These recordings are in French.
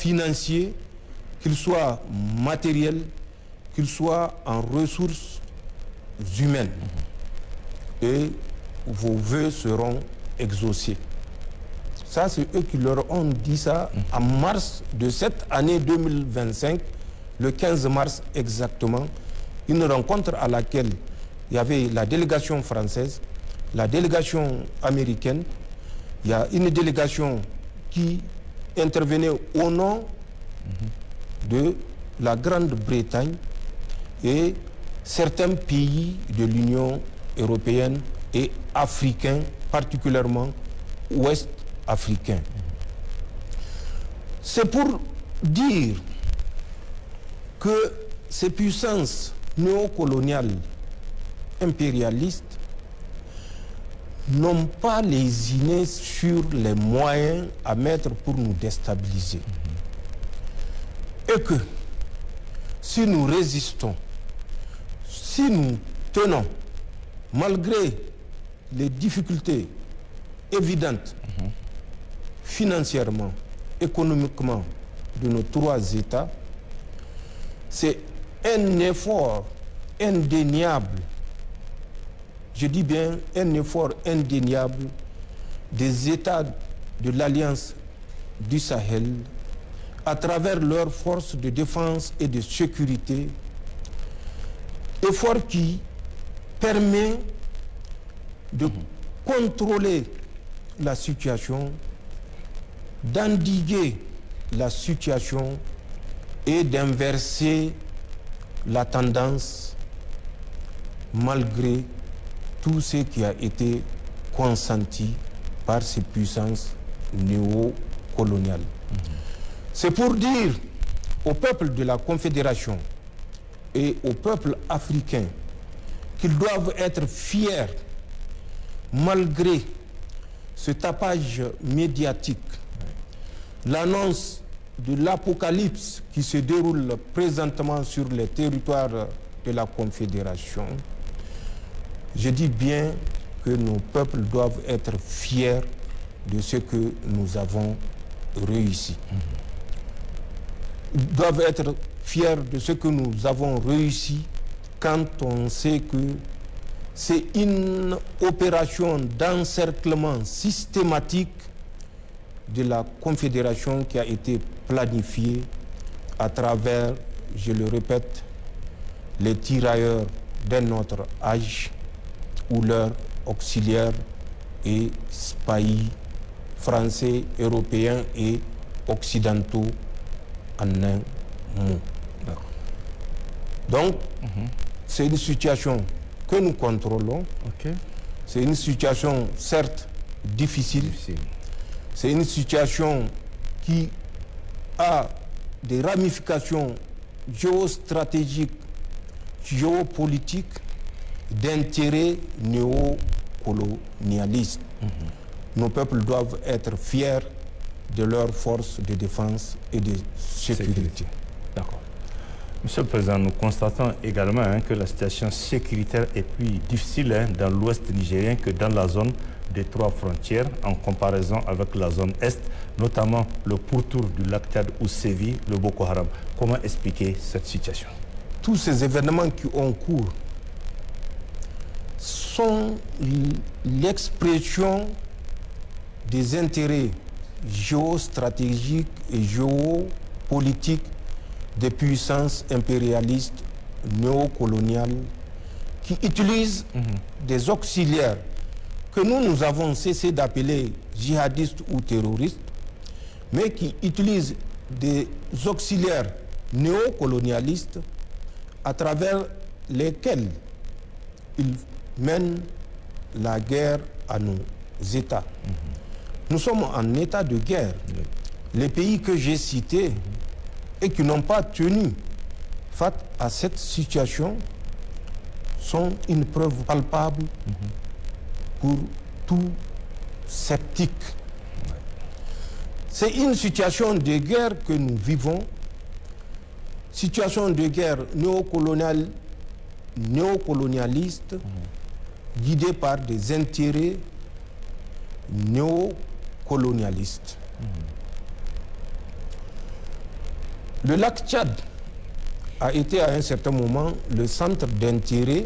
financiers, qu'ils soient matériels, qu'ils soient en ressources humaines. Et vos vœux seront exaucés. Ça, c'est eux qui leur ont dit ça en mars de cette année 2025, le 15 mars exactement, une rencontre à laquelle il y avait la délégation française, la délégation américaine, il y a une délégation qui intervenait au nom de la Grande-Bretagne et certains pays de l'Union européenne et africains, particulièrement ouest-africains. C'est pour dire que ces puissances néocoloniales impérialistes n'ont pas lésiné sur les moyens à mettre pour nous déstabiliser. Et que si nous résistons, si nous tenons, malgré les difficultés évidentes, financièrement, économiquement, de nos trois États, c'est un effort indéniable, je dis bien un effort indéniable des États de l'Alliance du Sahel à travers leurs forces de défense et de sécurité, effort qui permet de contrôler la situation, d'endiguer la situation et d'inverser la tendance malgré tout ce qui a été consenti par ces puissances néocoloniales. C'est pour dire au peuple de la Confédération et au peuple africain qu'ils doivent être fiers malgré ce tapage médiatique, l'annonce de l'apocalypse qui se déroule présentement sur les territoires de la Confédération. Je dis bien que nos peuples doivent être fiers de ce que nous avons réussi. Ils doivent être fiers de ce que nous avons réussi quand on sait que c'est une opération d'encerclement systématique de la Confédération qui a été planifiée à travers, je le répète, les tirailleurs d'un autre âge ou leurs auxiliaires et spahis français, européens et occidentaux en un mot. Donc, c'est une situation que nous contrôlons. C'est une situation certes difficile. C'est une situation qui a des ramifications géostratégiques, géopolitiques, d'intérêts néocolonialistes. Nos peuples doivent être fiers de leurs forces de défense et de sécurité. D'accord. Monsieur le Président, nous constatons également que la situation sécuritaire est plus difficile dans l'ouest nigérien que dans la zone des trois frontières en comparaison avec la zone est, notamment le pourtour du lac Tchad où sévit le Boko Haram. Comment expliquer cette situation? Tous ces événements qui ont cours sont l'expression des intérêts géostratégiques et géopolitiques des puissances impérialistes néocoloniales qui utilisent des auxiliaires que nous avons cessé d'appeler djihadistes ou terroristes, mais qui utilisent des auxiliaires néocolonialistes à travers lesquels ils mènent la guerre à nos États. Nous sommes en état de guerre. Les pays que j'ai cités et qui n'ont pas tenu face à cette situation sont une preuve palpable pour tout sceptique. C'est une situation de guerre que nous vivons, situation de guerre néocolonialiste, guidée par des intérêts néocolonialistes. Le lac Tchad a été à un certain moment le centre d'intérêt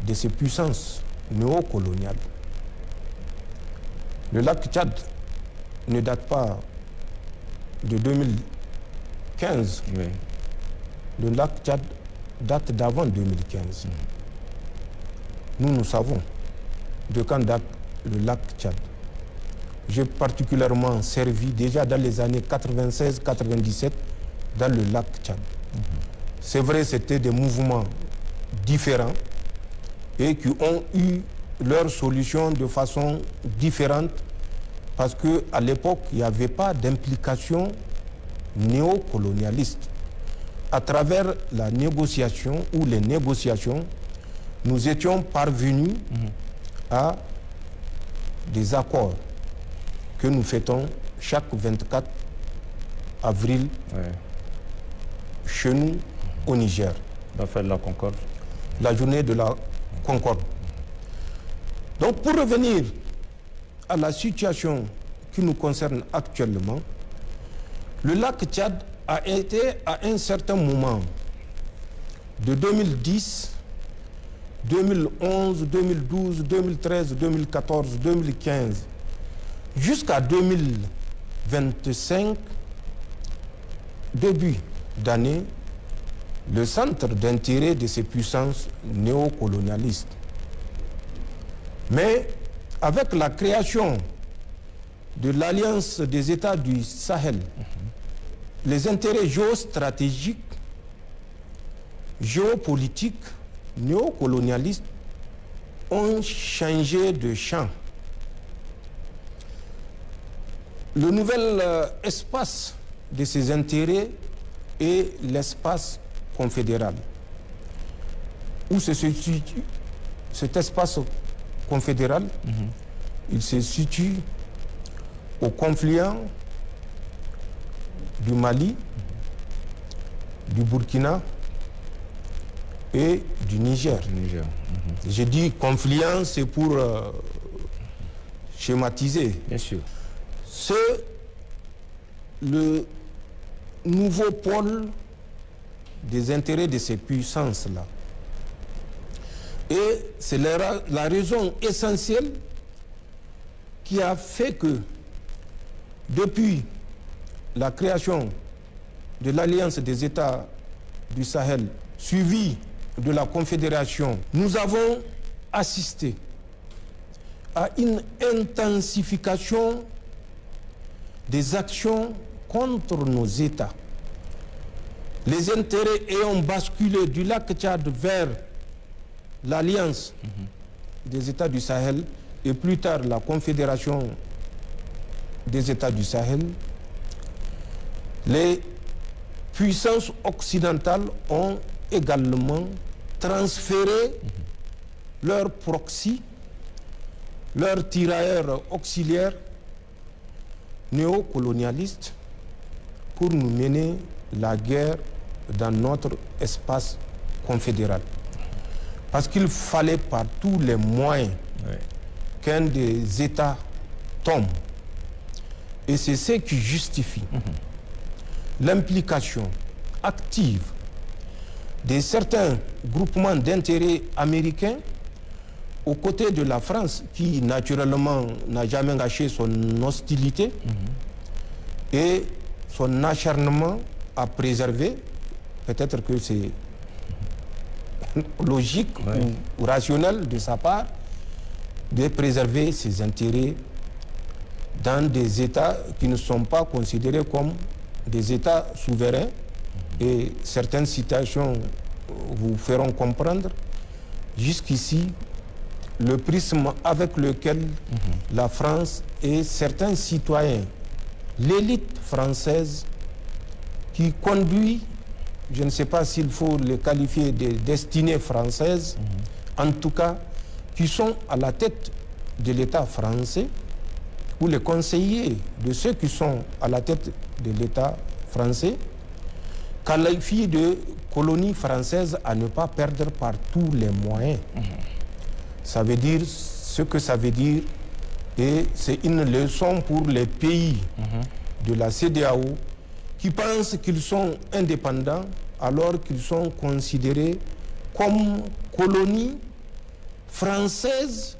de ces puissances néocoloniales. Le lac Tchad ne date pas de 2015. Oui. Le lac Tchad date d'avant 2015. Nous savons de quand date le lac Tchad. J'ai particulièrement servi déjà dans les années 96-97 dans le lac Tchad. C'est vrai, c'était des mouvements différents et qui ont eu leur solution de façon différente parce qu'à l'époque, il n'y avait pas d'implication néocolonialiste. À travers la négociation ou les négociations, nous étions parvenus à des accords que nous fêtons chaque 24 avril chez nous au Niger. La fête de la Concorde. La journée de la Concorde. Donc pour revenir à la situation qui nous concerne actuellement, le lac Tchad a été à un certain moment de 2010, 2011, 2012, 2013, 2014, 2015 jusqu'à 2025, début d'année, le centre d'intérêt de ces puissances néocolonialistes. Mais avec la création de l'Alliance des États du Sahel, les intérêts géostratégiques, géopolitiques, néocolonialistes ont changé de champ. Le nouvel espace de ces intérêts est l'espace confédéral. Où se situe cet espace confédéral? Il se situe au confluent du Mali, du Burkina et du Niger. J'ai dit confluent, c'est pour schématiser. Bien sûr. C'est le nouveau pôle des intérêts de ces puissances-là. Et c'est la raison essentielle qui a fait que, depuis la création de l'Alliance des États du Sahel, suivie de la Confédération, nous avons assisté à une intensification des actions contre nos États. Les intérêts ayant basculé du lac Tchad vers l'Alliance des États du Sahel et plus tard la Confédération des États du Sahel, les puissances occidentales ont également transféré leurs proxys, leurs tirailleurs auxiliaires néocolonialistes pour nous mener la guerre dans notre espace confédéral. Parce qu'il fallait par tous les moyens qu'un des États tombe. Et c'est ce qui justifie l'implication active de certains groupements d'intérêts américains aux côtés de la France, qui naturellement n'a jamais gâché son hostilité et son acharnement à préserver, peut-être que c'est logique ou rationnel de sa part, de préserver ses intérêts dans des États qui ne sont pas considérés comme des États souverains. Et certaines citations vous feront comprendre jusqu'ici le prisme avec lequel la France et certains citoyens, l'élite française qui conduit, je ne sais pas s'il faut les qualifier de destinées françaises, en tout cas, qui sont à la tête de l'État français, ou les conseillers de ceux qui sont à la tête de l'État français, qualifient de colonie française à ne pas perdre par tous les moyens. Ça veut dire ce que ça veut dire, et c'est une leçon pour les pays de la CEDEAO qui pensent qu'ils sont indépendants alors qu'ils sont considérés comme colonies françaises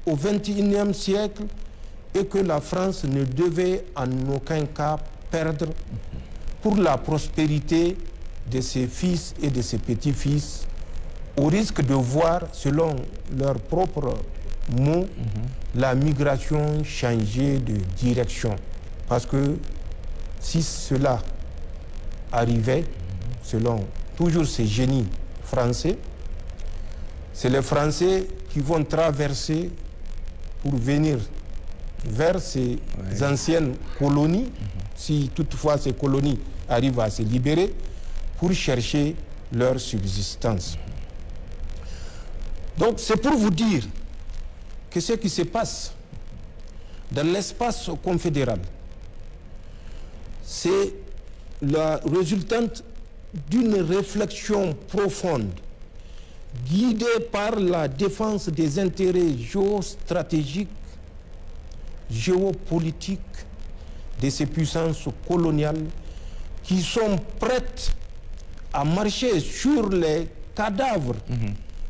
au XXIe siècle et que la France ne devait en aucun cas perdre pour la prospérité de ses fils et de ses petits-fils, au risque de voir, selon leurs propres mots, la migration changer de direction. Parce que si cela arrivait, selon toujours ces génies français, c'est les Français qui vont traverser pour venir vers ces anciennes colonies, si toutefois ces colonies arrivent à se libérer, pour chercher leur subsistance. Donc c'est pour vous dire que ce qui se passe dans l'espace confédéral, c'est la résultante d'une réflexion profonde guidée par la défense des intérêts géostratégiques, géopolitiques de ces puissances coloniales qui sont prêtes à marcher sur les cadavres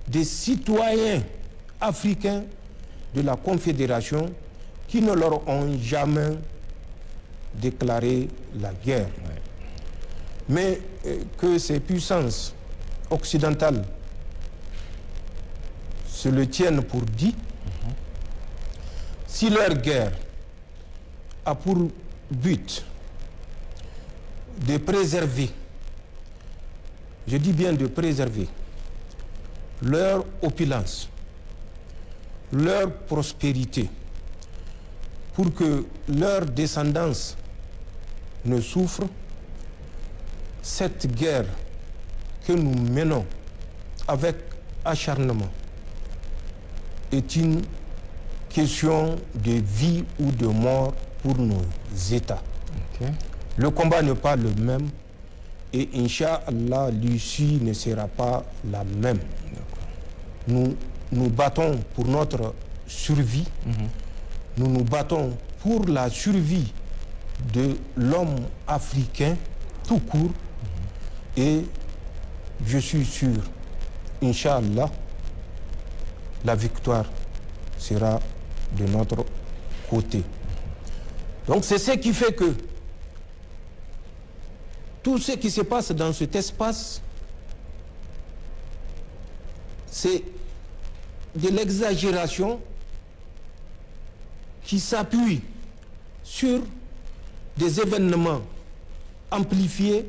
des citoyens africains de la Confédération qui ne leur ont jamais déclaré la guerre. Mais que ces puissances occidentales se le tiennent pour dit, si leur guerre a pour but de préserver, je dis bien de préserver, leur opulence, leur prospérité, pour que leur descendance ne souffre, cette guerre que nous menons avec acharnement est une question de vie ou de mort pour nos États. Le combat n'est pas le même et Inch'Allah, l'issue ne sera pas la même. Nous nous battons pour notre survie, nous nous battons pour la survie de l'homme africain tout court et je suis sûr, Inch'Allah, la victoire sera de notre côté. Donc c'est ce qui fait que tout ce qui se passe dans cet espace, c'est de l'exagération qui s'appuie sur des événements amplifiés,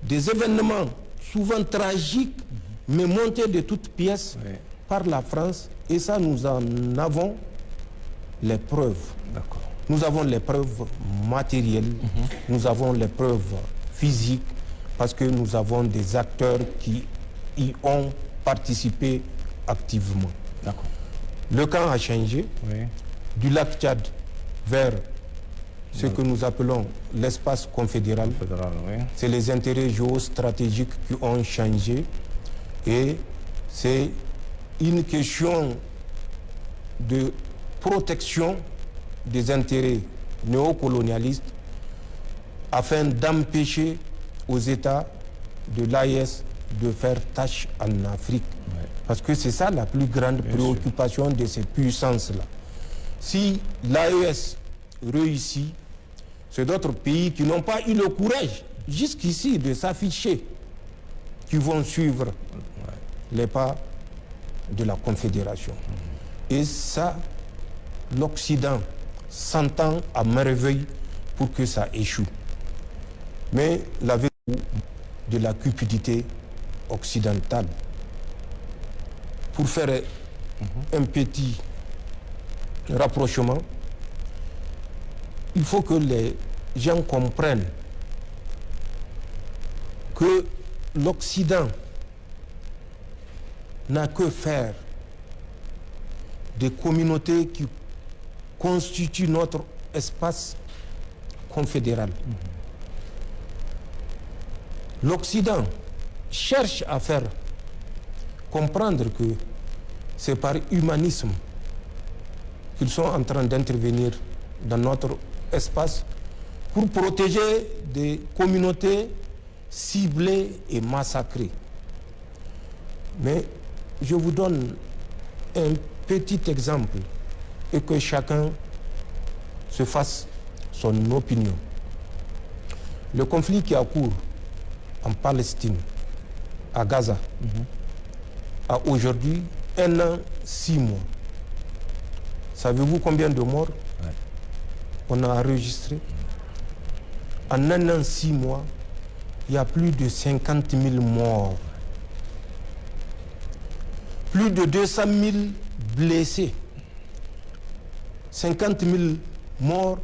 des événements souvent tragiques, mais montés de toutes pièces par la France. Et ça, nous en avons les preuves. Nous avons les preuves matérielles, nous avons les preuves physiques, parce que nous avons des acteurs qui y ont participé activement. Le camp a changé du lac Tchad vers ce que nous appelons l'espace confédéral. C'est les intérêts géostratégiques qui ont changé et c'est une question de protection des intérêts néocolonialistes afin d'empêcher aux États de l'AES de faire tâche en Afrique. Parce que c'est ça la plus grande préoccupation de ces puissances-là. Si l'AES réussit, c'est d'autres pays qui n'ont pas eu le courage jusqu'ici de s'afficher qui vont suivre les pas de la Confédération. Et ça, l'Occident s'entend à merveille pour que ça échoue. Mais la vérité de la cupidité occidentale, pour faire un petit rapprochement, il faut que les gens comprennent que l'Occident n'a que faire des communautés qui constituent notre espace confédéral. L'Occident cherche à faire comprendre que c'est par humanisme qu'ils sont en train d'intervenir dans notre espace pour protéger des communautés ciblées et massacrées. Mais je vous donne un petit exemple et que chacun se fasse son opinion. Le conflit qui a cours en Palestine, à Gaza, a aujourd'hui 1 an, 6 mois. Savez-vous combien de morts on a enregistré? En 1 an, 6 mois, il y a plus de 50 000 morts. Plus de 200 000 blessés. 50 000 morts,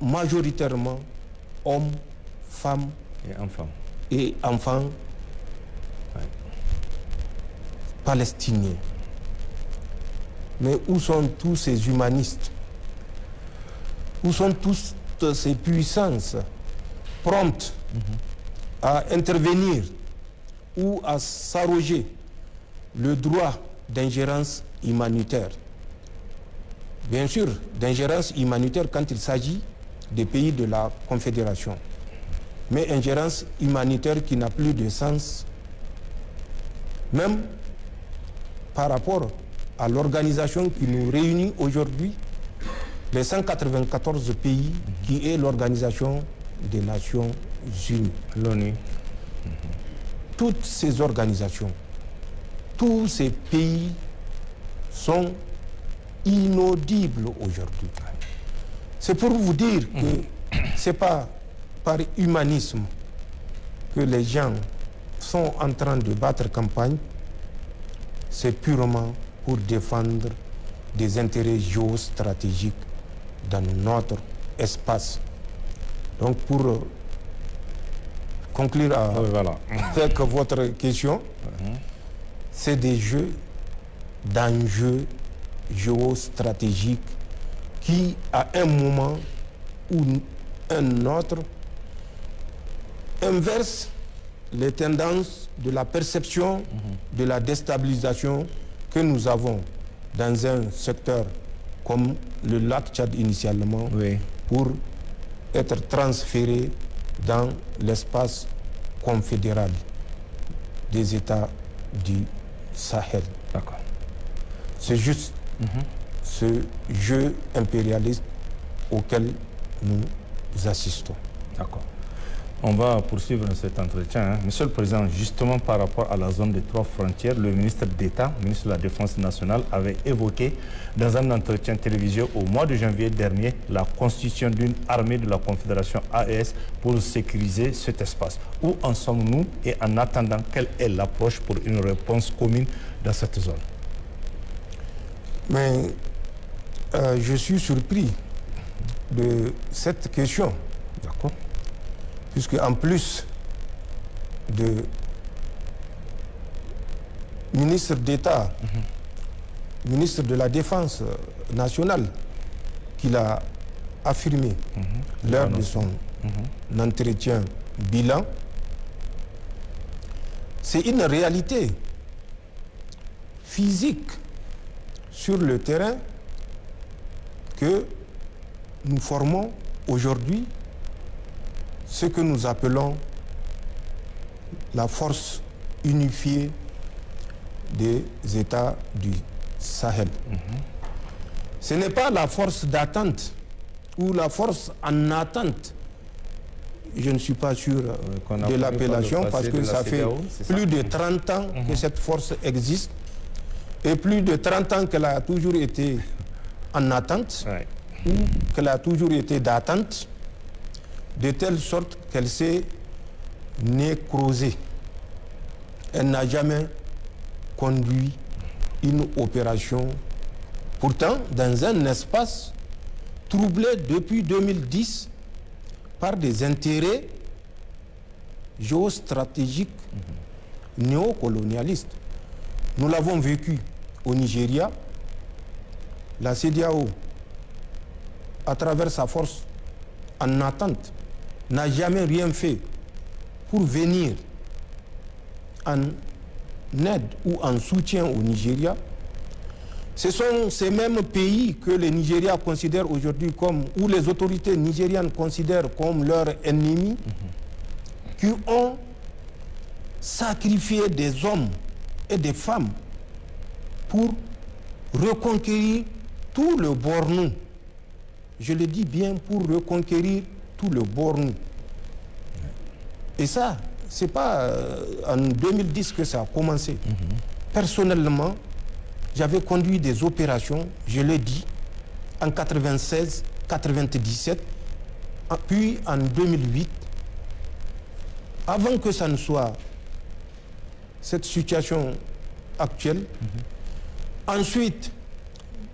majoritairement hommes, femmes et enfants palestiniens. Mais où sont tous ces humanistes? Où sont toutes ces puissances promptes à intervenir ou à s'arroger le droit d'ingérence humanitaire? Bien sûr, d'ingérence humanitaire quand il s'agit des pays de la Confédération. Mais ingérence humanitaire qui n'a plus de sens, même par rapport à l'organisation qui nous réunit aujourd'hui, les 194 pays qui est l'Organisation des Nations Unies. L'ONU. Toutes ces organisations, tous ces pays sont inaudibles aujourd'hui. C'est pour vous dire que ce n'est pas par humanisme que les gens sont en train de battre campagne, c'est purement pour défendre des intérêts géostratégiques dans notre espace. Donc pour conclure avec votre question, c'est des jeux d'enjeux géostratégiques qui, à un moment ou un autre, inversent les tendances de la perception de la déstabilisation que nous avons dans un secteur comme le lac Tchad initialement, pour être transféré dans l'espace confédéral des États du Sahel. D'accord. C'est juste ce jeu impérialiste auquel nous assistons. D'accord. On va poursuivre cet entretien. Monsieur le Président, justement par rapport à la zone des 3 frontières, le ministre d'État, ministre de la Défense nationale, avait évoqué dans un entretien télévisé au mois de janvier dernier la constitution d'une armée de la Confédération AES pour sécuriser cet espace. Où en sommes-nous et en attendant, quelle est l'approche pour une réponse commune dans cette zone? Mais je suis surpris de cette question. D'accord. Puisque en plus de ministre d'État, ministre de la Défense nationale, qu'il a affirmé lors de son entretien bilan, c'est une réalité physique sur le terrain que nous formons aujourd'hui ce que nous appelons la force unifiée des États du Sahel. Ce n'est pas la force d'attente ou la force en attente. Je ne suis pas sûr de l'appellation parce que ça fait plus de 30 ans que cette force existe et plus de 30 ans qu'elle a toujours été en attente ou qu'elle a toujours été d'attente, de telle sorte qu'elle s'est nécrosée. Elle n'a jamais conduit une opération, pourtant dans un espace troublé depuis 2010 par des intérêts géostratégiques néocolonialistes. Nous l'avons vécu au Nigeria. La CEDEAO, à travers sa force en attente, n'a jamais rien fait pour venir en aide ou en soutien au Nigeria. Ce sont ces mêmes pays que le Nigeria considère aujourd'hui comme, ou les autorités nigérianes considèrent comme leurs ennemis, qui ont sacrifié des hommes et des femmes pour reconquérir tout le Bornou. Je le dis bien, pour reconquérir tout le Bornou. Et ça, ce n'est pas en 2010 que ça a commencé. Personnellement, j'avais conduit des opérations, je l'ai dit, en 96, 97, puis en 2008, avant que ça ne soit cette situation actuelle. Ensuite,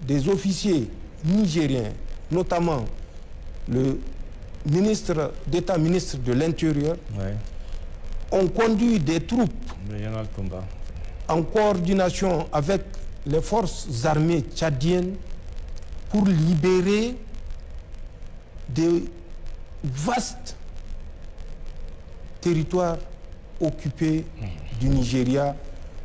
des officiers nigériens, notamment le ministre d'État, ministre de l'Intérieur, ont conduit des troupes en coordination avec les forces armées tchadiennes pour libérer des vastes territoires occupés du Nigeria,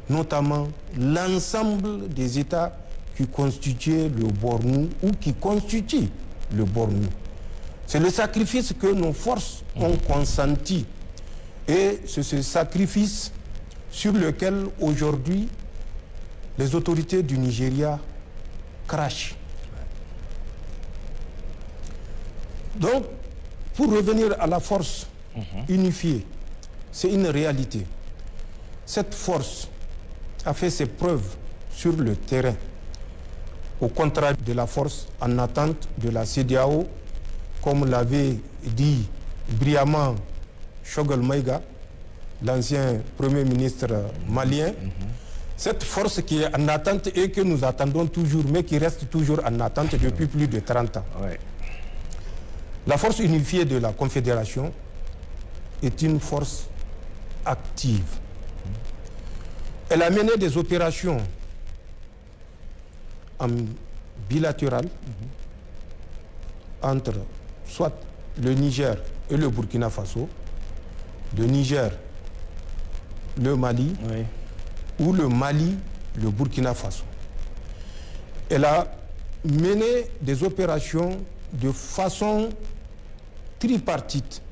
notamment l'ensemble des États qui constituaient le Bornou ou qui constituent le Bornou. C'est le sacrifice que nos forces ont consenti. Et c'est ce sacrifice sur lequel aujourd'hui les autorités du Nigeria crachent. Donc, pour revenir à la force unifiée, c'est une réalité. Cette force a fait ses preuves sur le terrain, au contraire de la force en attente de la CEDEAO, comme l'avait dit brillamment Choguel Maïga, l'ancien Premier ministre malien. Cette force qui est en attente et que nous attendons toujours, mais qui reste toujours en attente depuis plus de 30 ans. La force unifiée de la Confédération est une force active. Elle a mené des opérations en bilatéral entre soit le Niger et le Burkina Faso, le Niger, le Mali, ou le Mali, le Burkina Faso. Elle a mené des opérations de façon tripartite,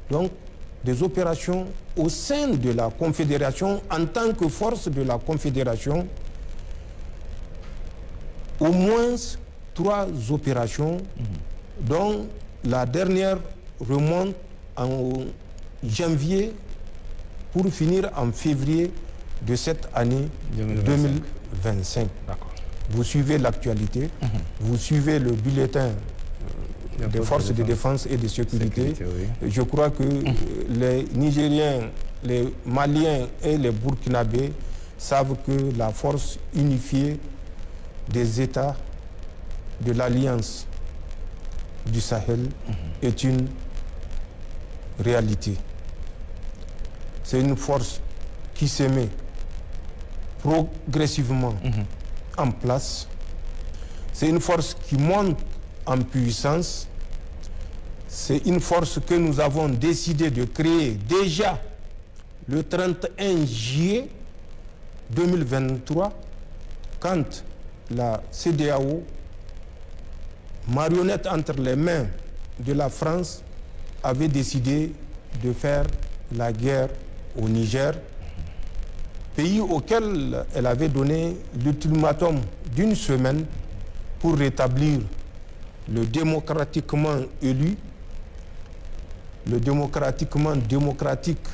donc des opérations au sein de la Confédération en tant que force de la Confédération, au moins 3 opérations, dont la dernière remonte en janvier pour finir en février de cette année 2025. Vous suivez l'actualité, vous suivez le bulletin des forces de défense et de sécurité. Je crois que les Nigériens, les Maliens et les Burkinabés savent que la force unifiée des États de l'Alliance du Sahel est une réalité. C'est une force qui se met progressivement en place. C'est une force qui monte en puissance. C'est une force que nous avons décidé de créer déjà le 31 juillet 2023, quand la CEDEAO, marionnette entre les mains de la France, avait décidé de faire la guerre au Niger, pays auquel elle avait donné l'ultimatum d'une semaine pour rétablir le démocratiquement élu, le démocratiquement démocratique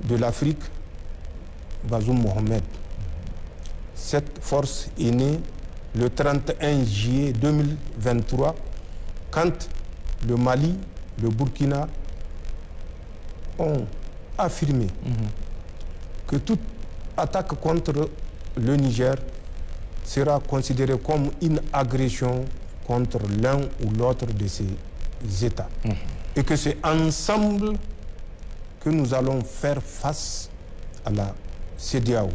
de l'Afrique, Bazoum Mohamed. Cette force est née le 31 juillet 2023, quand le Mali, le Burkina ont affirmé que toute attaque contre le Niger sera considérée comme une agression contre l'un ou l'autre de ces États. Et que c'est ensemble que nous allons faire face à la CEDEAO.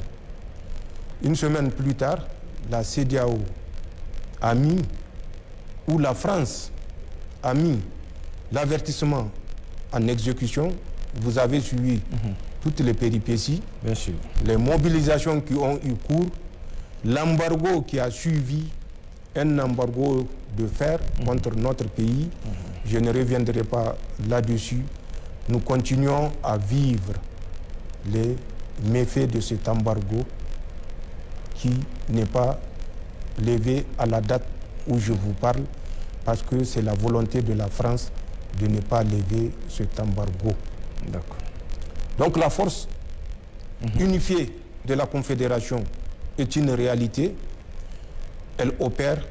Une semaine plus tard, la CEDEAO a mis, ou la France a mis l'avertissement en exécution. Vous avez suivi toutes les péripéties, les mobilisations qui ont eu cours, L'embargo qui a suivi, un embargo de fer contre notre pays, je ne reviendrai pas là-dessus. Nous continuons à vivre les méfaits de cet embargo qui n'est pas levé à la date où je vous parle, parce que c'est la volonté de la France de ne pas lever cet embargo. D'accord. Donc la force unifiée de la Confédération est une réalité. Elle opère,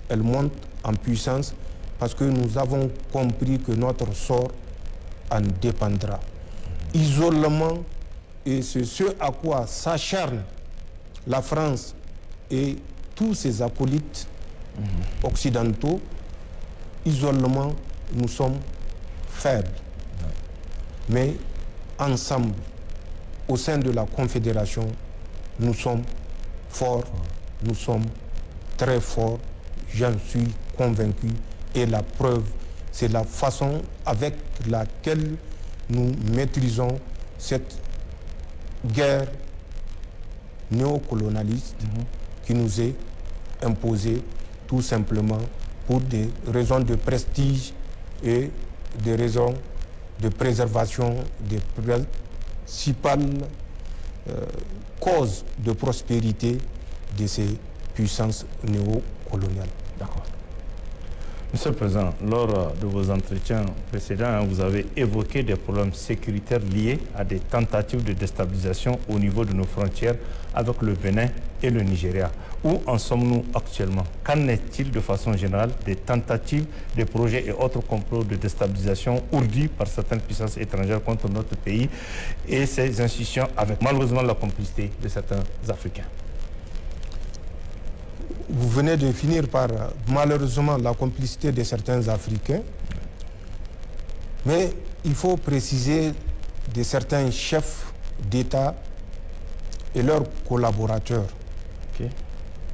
elle monte en puissance parce que nous avons compris que notre sort en dépendra. Isolement, et c'est ce à quoi s'acharne la France et tous ses acolytes occidentaux. Isolement, nous sommes faibles. Mais ensemble, au sein de la Confédération, nous sommes forts, nous sommes très forts, j'en suis convaincu. Et la preuve, c'est la façon avec laquelle nous maîtrisons cette guerre néocolonialiste qui nous est imposée tout simplement pour des raisons de prestige et des raisons de préservation des principales causes de prospérité de ces puissances néocoloniales. D'accord. Monsieur le Président, lors de vos entretiens précédents, vous avez évoqué des problèmes sécuritaires liés à des tentatives de déstabilisation au niveau de nos frontières avec le Bénin et le Nigeria. Où en sommes-nous actuellement? Qu'en est-il de façon générale des tentatives, des projets et autres complots de déstabilisation ourdis par certaines puissances étrangères contre notre pays et ses institutions, avec malheureusement la complicité de certains Africains? Vous venez de finir par malheureusement la complicité de certains Africains, mais il faut préciser de certains chefs d'État et leurs collaborateurs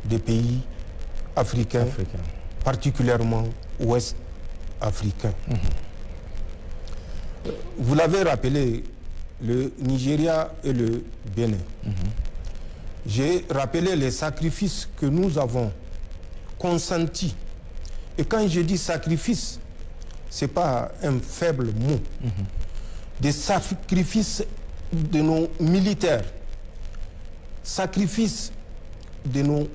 des pays africains, particulièrement ouest-africains. Vous l'avez rappelé, le Nigeria et le Bénin. J'ai rappelé les sacrifices que nous avons consentis. Et quand je dis sacrifice, ce n'est pas un faible mot. Des sacrifices de nos militaires, sacrifices de nos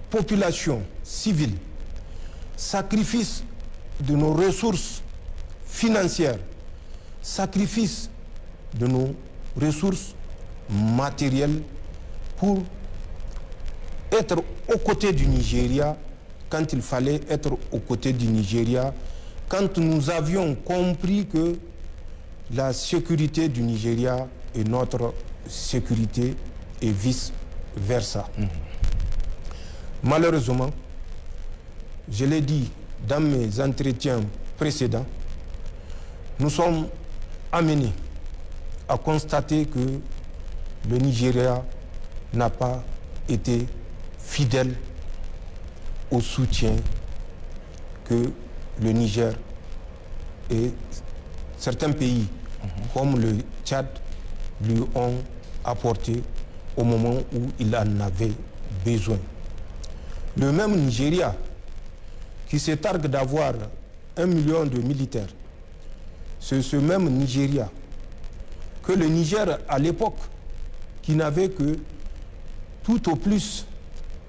populations civiles, sacrifices de nos ressources financières, sacrifices de nos ressources matérielles pour être aux côtés du Nigeria quand il fallait être aux côtés du Nigeria, quand nous avions compris que la sécurité du Nigeria est notre sécurité et vice-versa. Malheureusement, je l'ai dit dans mes entretiens précédents, nous sommes amenés à constater que le Nigeria n'a pas été fidèle au soutien que le Niger et certains pays comme le Tchad lui ont apporté au moment où il en avait besoin. Le même Nigeria qui se targue d'avoir 1 million de militaires, c'est ce même Nigeria que le Niger à l'époque qui n'avait que tout au plus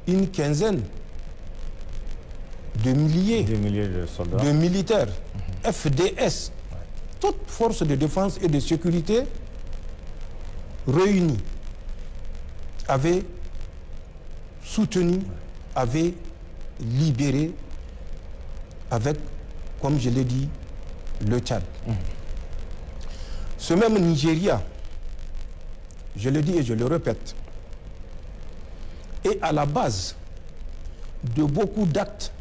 une quinzaine de milliers de soldats, de militaires, FDS, toutes forces de défense et de sécurité réunies, avaient soutenu, avaient libéré avec, comme je l'ai dit, le Tchad. Ce même Nigeria, je le dis et je le répète, est à la base de beaucoup d'actes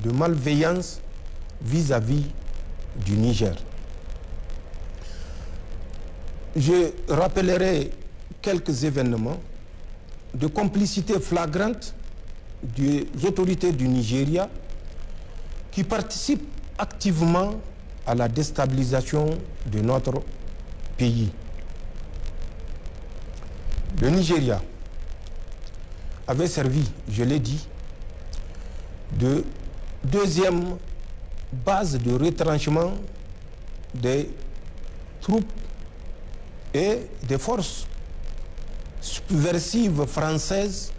de malveillance vis-à-vis du Niger. Je rappellerai quelques événements de complicité flagrante des autorités du Nigeria qui participent activement à la déstabilisation de notre pays. Le Nigeria avait servi, je l'ai dit, de deuxième base de retranchement des troupes et des forces subversives françaises